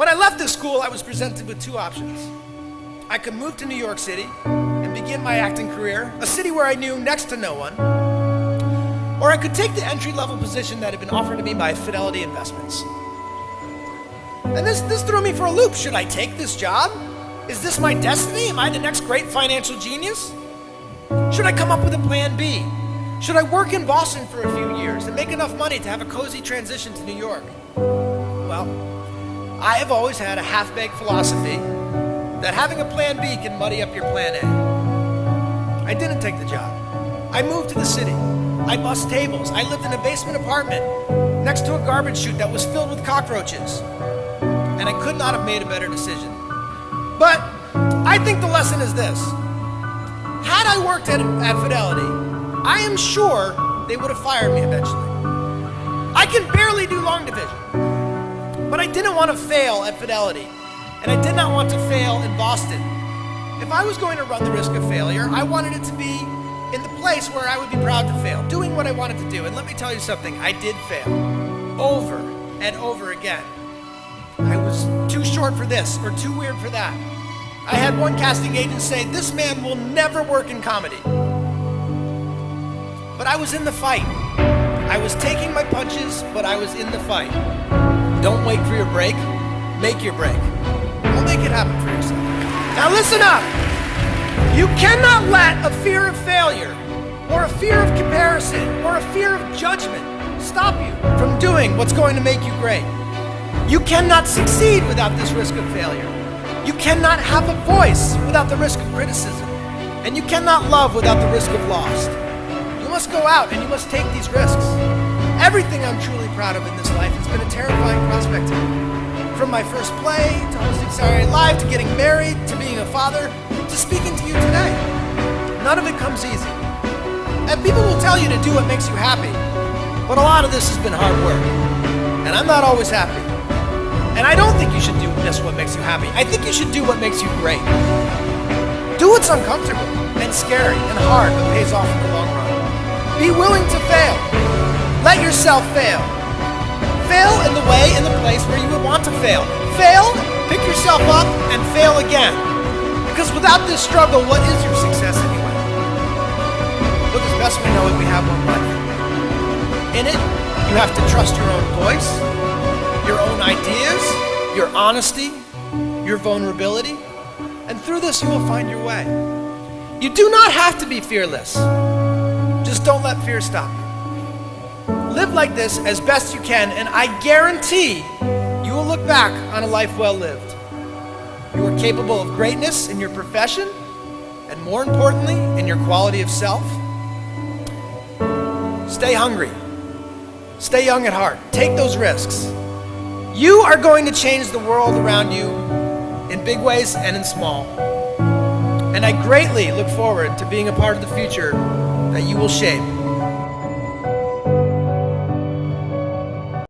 When I left this school, I was presented with two options. I could move to New York City and begin my acting career, a city where I knew next to no one, or I could take the entry-level position that had been offered to me by Fidelity Investments. And this threw me for a loop. Should I take this job? Is this my destiny? Am I the next great financial genius? Should I come up with a plan B? Should I work in Boston for a few years and make enough money to have a cozy transition to New York? Well, I have always had a half-baked philosophy that having a plan B can muddy up your plan A. I didn't take the job. I moved to the city. I bussed tables. I lived in a basement apartment next to a garbage chute that was filled with cockroaches. And I could not have made a better decision. But I think the lesson is this. Had I worked at Fidelity, I am sure they would have fired me eventually. I can barely do long division, but I didn't want to fail at Fidelity, and I did not want to fail in Boston. If I was going to run the risk of failure, I wanted it to be in the place where I would be proud to fail, doing what I wanted to do. And let me tell you something, I did fail over and over again. I was too short for this or too weird for that. I had one casting agent say, "This man will never work in comedy." But I was in the fight. I was taking my punches, but I was in the fight. Don't wait for your break, make your break. Don't make it happen for yourself. Now listen up. You cannot let a fear of failure, or a fear of comparison, or a fear of judgment stop you from doing what's going to make you great. You cannot succeed without this risk of failure. You cannot have a voice without the risk of criticism. And you cannot love without the risk of loss. You must go out and you must take these risks. Everything I'm truly proud of in this life has been a terrifying prospect to me. From my first play, to hosting Saturday Night Live, to getting married, to being a father, to speaking to you today. None of it comes easy. And people will tell you to do what makes you happy. But a lot of this has been hard work. And I'm not always happy. And I don't think you should do just what makes you happy. I think you should do what makes you great. Do what's uncomfortable and scary and hard, but pays off in the long run. Be willing to fail. Let yourself fail. Fail in the way, in the place where you would want to fail. Fail, pick yourself up, and fail again. Because without this struggle, what is your success anyway? Look, as best we know it, we have one life. In it, you have to trust your own voice, your own ideas, your honesty, your vulnerability, and through this you will find your way. You do not have to be fearless. Just don't let fear stop you. Live like this as best you can, and I guarantee you will look back on a life well lived. You are capable of greatness in your profession, and more importantly, in your quality of self. Stay hungry. Stay young at heart. Take those risks. You are going to change the world around you in big ways and in small. And I greatly look forward to being a part of the future that you will shape.